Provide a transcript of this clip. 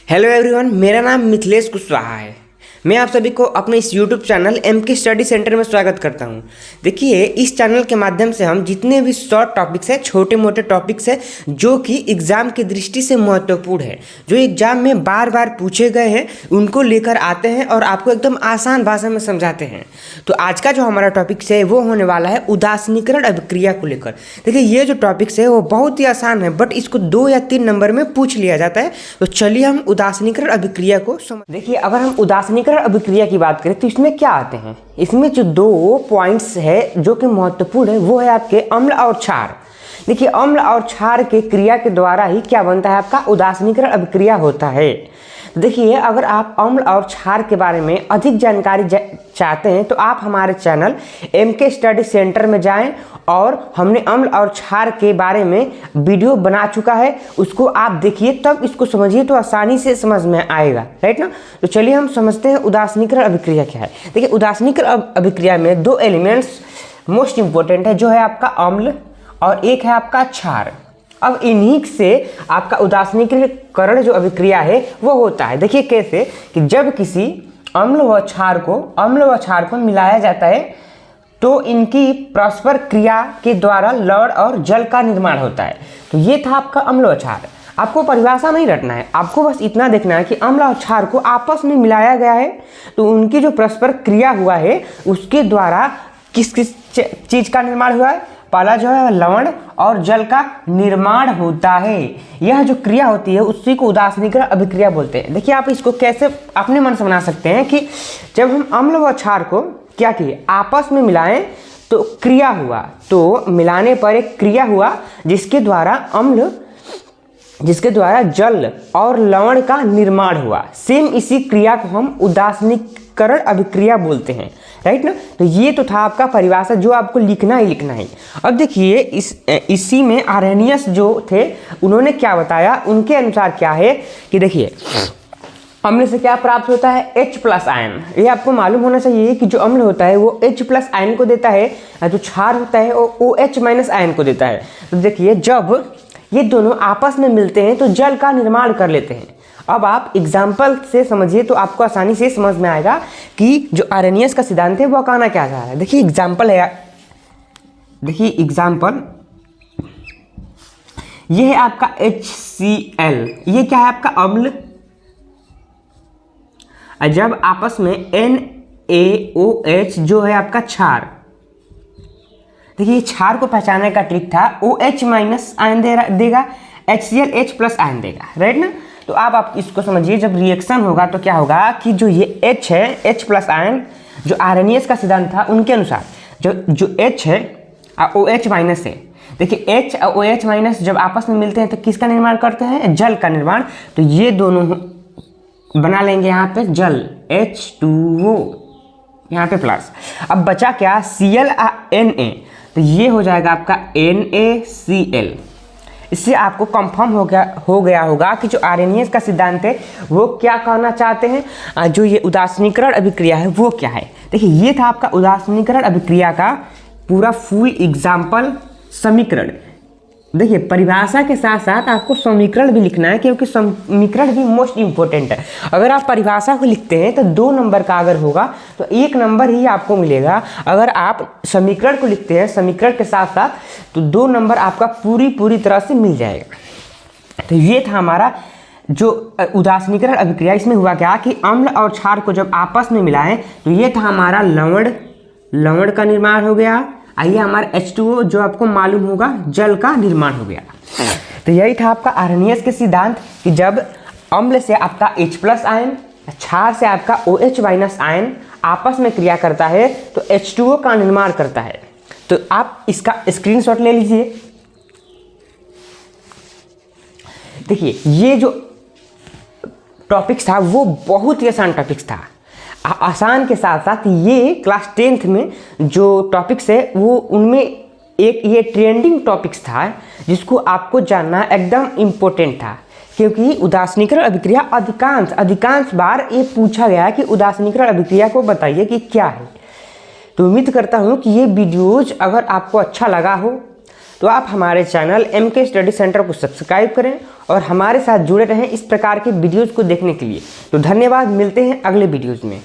Hello everyone, मेरा नाम मिथिलेश कुशवाहा है। मैं आप सभी को अपने इस YouTube channel MK study centre में स्वागत करता हूं। देखिए, इस चैनल के माध्यम से हम जितने भी शॉर्ट टॉपिक्स हैं, छोटे मोटे टॉपिक्स हैं जो कि एग्ज़ाम की दृष्टि से महत्वपूर्ण है, जो एग्ज़ाम में बार बार पूछे गए हैं, उनको लेकर आते हैं और आपको एकदम आसान भाषा में समझाते हैं। तो आज का जो हमारा टॉपिक्स है वो होने वाला है उदासीनीकरण अभिक्रिया को लेकर। देखिए, ये जो टॉपिक्स है वो बहुत ही आसान है, बट इसको 2 या 3 नंबर में पूछ लिया जाता है। तो चलिए हम उदासीनीकरण अभिक्रिया को देखिए, अगर हम उदासीनीकरण अभिक्रिया की बात करें तो इसमें क्या आते हैं। इसमें जो 2 पॉइंट्स है जो कि महत्वपूर्ण है वो है आपके अम्ल और क्षार। देखिए, अम्ल और क्षार के क्रिया के द्वारा ही क्या बनता है, आपका उदासीनीकरण अभिक्रिया होता है। देखिए, अगर आप अम्ल और क्षार के बारे में अधिक जानकारी चाहते हैं तो आप हमारे चैनल एमके स्टडी सेंटर में जाएं और हमने अम्ल और क्षार के बारे में वीडियो बना चुका है, उसको आप देखिए, तब इसको समझिए तो आसानी से समझ में आएगा, राइट ना। तो चलिए हम समझते हैं उदासीनीकरण अभिक्रिया क्या है। देखिए, उदासीनीकरण अभिक्रिया में 2 एलिमेंट्स मोस्ट इंपॉर्टेंट है, जो है आपका अम्ल और एक है आपका क्षार। अब इन्हीं से आपका उदासीनीकरण जो अभिक्रिया है वो होता है। देखिए कैसे, कि जब किसी अम्ल व क्षार को मिलाया जाता है तो इनकी परस्पर क्रिया के द्वारा लवण और जल का निर्माण होता है। तो ये था आपका अम्ल व क्षार। आपको परिभाषा नहीं रटना है, आपको बस इतना देखना है कि अम्ल और क्षार को आपस में मिलाया गया है तो उनकी जो परस्पर क्रिया हुआ है उसके द्वारा किस किस चीज़ का निर्माण हुआ है। पहला जो है लवण और जल का निर्माण होता है। यह जो क्रिया होती है उसी को उदासीनीकरण अभिक्रिया बोलते हैं। देखिए, आप इसको कैसे अपने मन से बना सकते हैं कि जब हम अम्ल व क्षार को क्या किए, आपस में मिलाएं तो क्रिया हुआ, तो मिलाने पर एक क्रिया हुआ जिसके द्वारा जल और लवण का निर्माण हुआ। सेम इसी क्रिया को हम उदासीनीकरण अभिक्रिया बोलते हैं, राइट ना। तो ये तो था आपका परिभाषा, जो आपको लिखना ही लिखना है। अब देखिए, इसी में आर्हेनियस जो थे उन्होंने क्या बताया, उनके अनुसार क्या है कि देखिए, अम्ल से क्या प्राप्त होता है, H+ आयन। ये आपको मालूम होना चाहिए कि जो अम्ल होता है वो H+ आयन को देता है और जो क्षार होता है वो OH- आयन को देता है। तो देखिए, जब ये दोनों आपस में मिलते हैं तो जल का निर्माण कर लेते हैं। अब आप एग्जाम्पल से समझिए तो आपको आसानी से समझ में आएगा कि जो आर्हेनियस का सिद्धांत है वो कहना क्या चाह रहा है। देखिए एग्जाम्पल है, देखिए एग्जाम्पल, ये है आपका HCl। ये क्या है, आपका अम्ल। जब आपस में NaOH जो है आपका क्षार। देखिए, क्षार को पहचानने का ट्रिक था, OH- आयन देगा, HCl H+ आयन देगा, राइट ना। तो आप इसको समझिए, जब रिएक्शन होगा तो क्या होगा कि जो ये H है, H+ आयन, जो आर्हेनियस का सिद्धांत था उनके अनुसार जो H है OH- है। देखिए, H और OH- जब आपस में मिलते हैं तो किसका निर्माण करते हैं, जल का निर्माण। तो ये दोनों बना लेंगे यहाँ पे जल, H2O यहाँ पे प्लस। अब बचा क्या, Cl Na, तो ये हो जाएगा आपका NaCl। इससे आपको कंफर्म हो गया होगा कि जो आर्हेनियस का सिद्धांत है वो क्या कहना चाहते हैं, जो ये उदासीनीकरण अभिक्रिया है वो क्या है। देखिए, ये था आपका उदासीनीकरण अभिक्रिया का पूरा फुल एग्जाम्पल समीकरण। देखिए, परिभाषा के साथ साथ आपको समीकरण भी लिखना है, क्योंकि समीकरण भी मोस्ट इंपॉर्टेंट है। अगर आप परिभाषा को लिखते हैं तो 2 नंबर का अगर होगा तो 1 नंबर ही आपको मिलेगा। अगर आप समीकरण को लिखते हैं समीकरण के साथ साथ तो 2 नंबर आपका पूरी तरह से मिल जाएगा। तो ये था हमारा जो उदासीनीकरण अभिक्रिया। इसमें हुआ क्या कि अम्ल और क्षार को जब आपस में मिलाएं तो ये था हमारा लवण का निर्माण हो गया। आइए, हमारा H2O जो आपको मालूम होगा जल का निर्माण हो गया। तो यही था आपका आर्हेनियस के सिद्धांत कि जब अम्ल से आपका H+ आयन, क्षार से आपका OH- आयन आपस में क्रिया करता है तो H2O का निर्माण करता है। तो आप इसका स्क्रीनशॉट ले लीजिए। देखिए, ये जो टॉपिक्स था वो बहुत ही आसान टॉपिक्स था। आसान के साथ साथ ये क्लास 10th में जो टॉपिक्स है वो उनमें एक ये ट्रेंडिंग टॉपिक्स था जिसको आपको जानना एकदम इम्पोर्टेंट था, क्योंकि उदासीनीकरण अभिक्रिया अधिकांश बार ये पूछा गया कि उदासीनीकरण अभिक्रिया को बताइए कि क्या है। तो उम्मीद करता हूँ कि ये वीडियोज अगर आपको अच्छा लगा हो तो आप हमारे चैनल एमके स्टडी सेंटर को सब्सक्राइब करें और हमारे साथ जुड़े रहें इस प्रकार के वीडियोज़ को देखने के लिए। तो धन्यवाद, मिलते हैं अगले वीडियोज़ में।